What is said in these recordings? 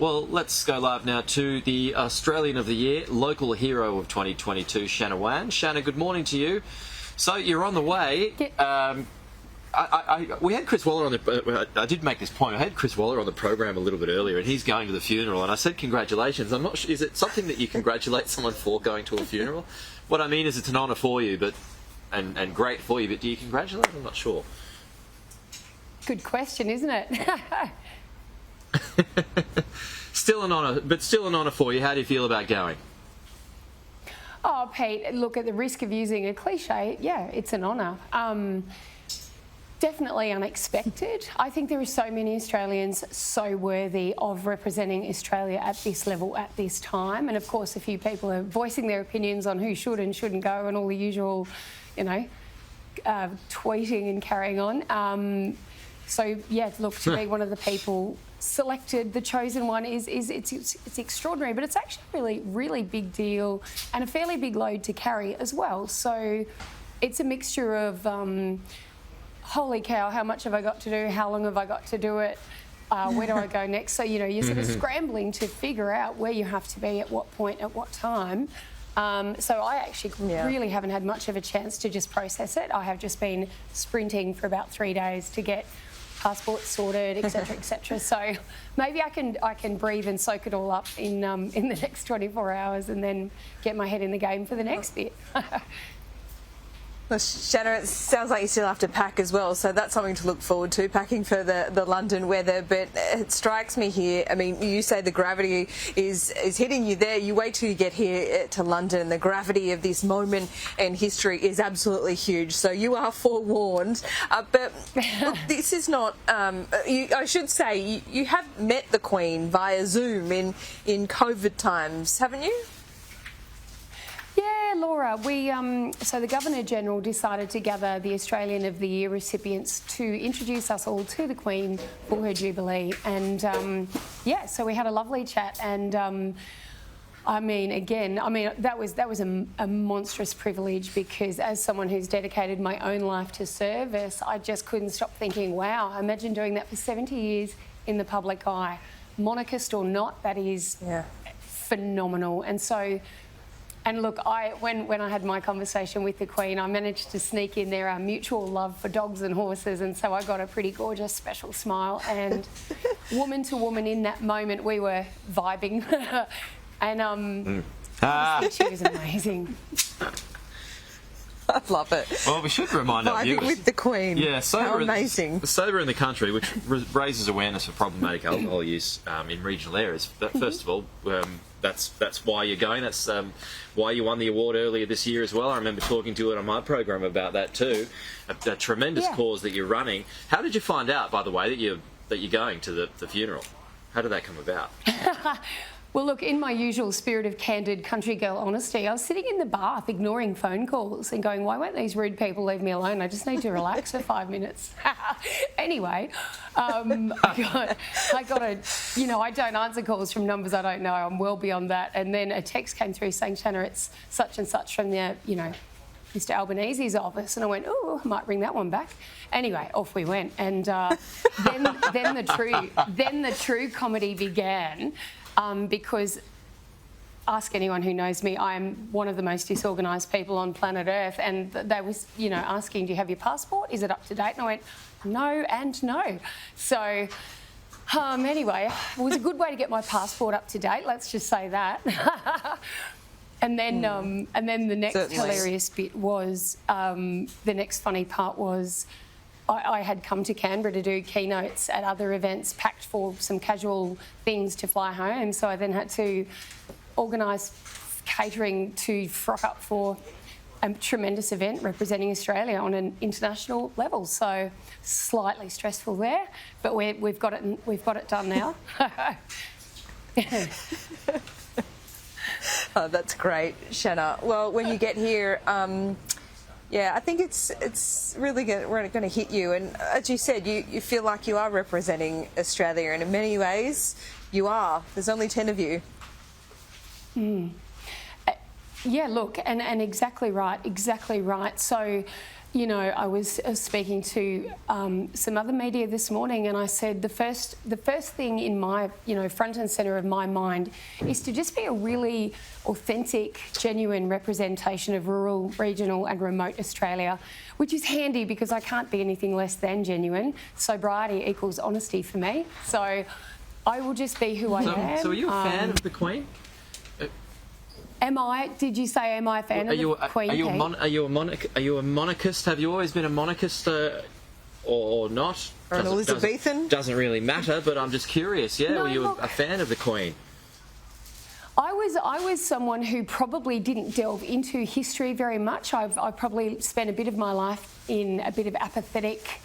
Well, let's go live now to the Australian of the Year, local hero of 2022, Shanna Whan. Shanna, good morning to you. So you're on the way. We had Chris Waller on the. I did make this point. I had Chris Waller on the program a little bit earlier, and he's going to the funeral. And I said, "Congratulations." I'm not sure. Is it something that you congratulate someone for going to a funeral? What I mean is, it's an honour for you, and great for you. But do you congratulate? I'm not sure. Good question, isn't it? Still an honour for you. How do you feel about going? Oh, Pete, look, at the risk of using a cliche, yeah, it's an honour. Definitely unexpected. I think there are so many Australians so worthy of representing Australia at this level at this time. And of course, a few people are voicing their opinions on who should and shouldn't go and all the usual, tweeting and carrying on. So, yeah, look, to be one of the people selected, the chosen one, it's extraordinary, but it's actually really, really big deal and a fairly big load to carry as well. So it's a mixture of, holy cow, how much have I got to do? How long have I got to do it? Where do I go next? So, you're sort of scrambling to figure out where you have to be at what point, at what time. So I actually really haven't had much of a chance to just process it. I have just been sprinting for about 3 days to get passports sorted, etc., etc. So maybe I can breathe and soak it all up in the next 24 hours and then get my head in the game for the next bit. Well, Shanna, it sounds like you still have to pack as well, so that's something to look forward to, packing for the London weather. But it strikes me here, I mean, you say the gravity is hitting you there. You wait till you get here to London, and the gravity of this moment in history is absolutely huge. So you are forewarned. But look, this is not, I should say, you have met the Queen via Zoom in COVID times, haven't you? Yeah, Laura, so the Governor-General decided to gather the Australian of the Year recipients to introduce us all to the Queen for her Jubilee. And, so we had a lovely chat. And, that was a monstrous privilege, because as someone who's dedicated my own life to service, I just couldn't stop thinking, wow, imagine doing that for 70 years in the public eye. Monarchist or not, that is phenomenal. And so... And look, when I had my conversation with the Queen, I managed to sneak in there our mutual love for dogs and horses, and so I got a pretty gorgeous special smile. And woman to woman in that moment, we were vibing, and she was amazing. I love it. Well, we should remind our viewers. with the Queen. Yeah, how amazing. Sober in the country, which raises awareness of problematic alcohol use in regional areas. But first of all, that's why you're going. That's why you won the award earlier this year as well. I remember talking to it on my program about that too. A tremendous cause that you're running. How did you find out, by the way, that you're going to the funeral? How did that come about? Well, look, in my usual spirit of candid country girl honesty, I was sitting in the bath ignoring phone calls and going, why won't these rude people leave me alone? I just need to relax for 5 minutes. Anyway, I got I don't answer calls from numbers I don't know. I'm well beyond that. And then a text came through saying, Shanna, it's such and such from the, Mr. Albanese's office. And I went, oh, I might ring that one back. Anyway, off we went. And then the true comedy began. Because ask anyone who knows me, I'm one of the most disorganised people on planet Earth, and they was, asking, do you have your passport? Is it up to date? And I went, no and no. So anyway, it was a good way to get my passport up to date, let's just say that. And then the next hilarious bit was, the next funny part was, I had come to Canberra to do keynotes at other events, packed for some casual things to fly home. So I then had to organise catering to frock up for a tremendous event representing Australia on an international level. So slightly stressful there, but we've got it done now. Oh, that's great, Shanna. Well, when you get here, I think it's really going to hit you. And as you said, you feel like you are representing Australia, and in many ways you are. There's only 10 of you. Yeah, look, and exactly right. So you know, I was speaking to some other media this morning, and I said the first thing in my, you know, front and centre of my mind is to just be a really authentic, genuine representation of rural, regional and remote Australia, which is handy because I can't be anything less than genuine. Sobriety equals honesty for me. So I will just be who I am. So are you a fan of the Queen? Am I? Did you say am I a fan of the Queen? Are you a monarchist? Have you always been a monarchist, or not? Or an Elizabethan? Doesn't really matter. But I'm just curious. Yeah, No, were you look, a fan of the Queen? I was someone who probably didn't delve into history very much. I've probably spent a bit of my life in a bit of apathetic,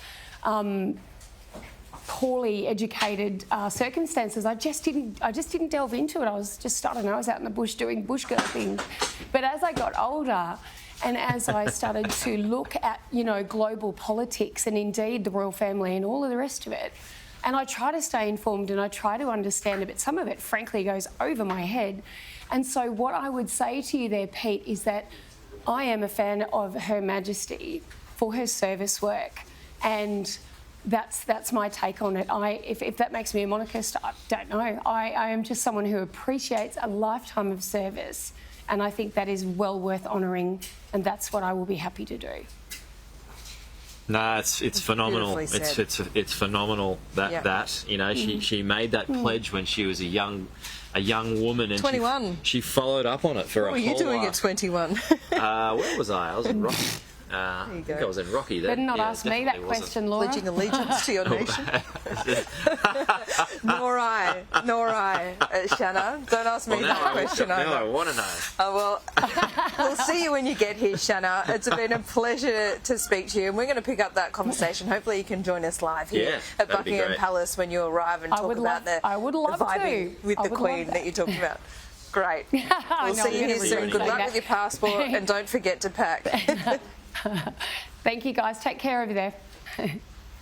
poorly educated circumstances. I just didn't delve into it. I don't know, I was out in the bush doing bush girl things. But as I got older, and as I started to look at, you know, global politics and indeed the royal family and all of the rest of it, and I try to stay informed and I try to understand it, but some of it frankly goes over my head. And so what I would say to you there, Pete, is that I am a fan of Her Majesty for her service work, and that's my take on it. If that makes me a monarchist, I don't know. I am just someone who appreciates a lifetime of service, and I think that is well worth honouring, and that's what I will be happy to do. No, it's phenomenal. It's phenomenal that you know she made that pledge when she was a young woman, and 21. She followed up on it for a whole life. What were you doing at 21? Where was I? I was in Rocky. I think I was in Rocky then. Better not ask me that question, Laura. Pledging allegiance to your nation. Nor I, Shanna. Don't ask me that question either. Now I want to know. Oh, well, we'll see you when you get here, Shanna. It's been a pleasure to speak to you, and we're going to pick up that conversation. Hopefully you can join us live here at Buckingham Palace when you arrive and talk about the vibing with the Queen that you talked about. Great. We'll see you here soon. Good luck with your passport, and don't forget to pack. Thank you, guys. Take care over there.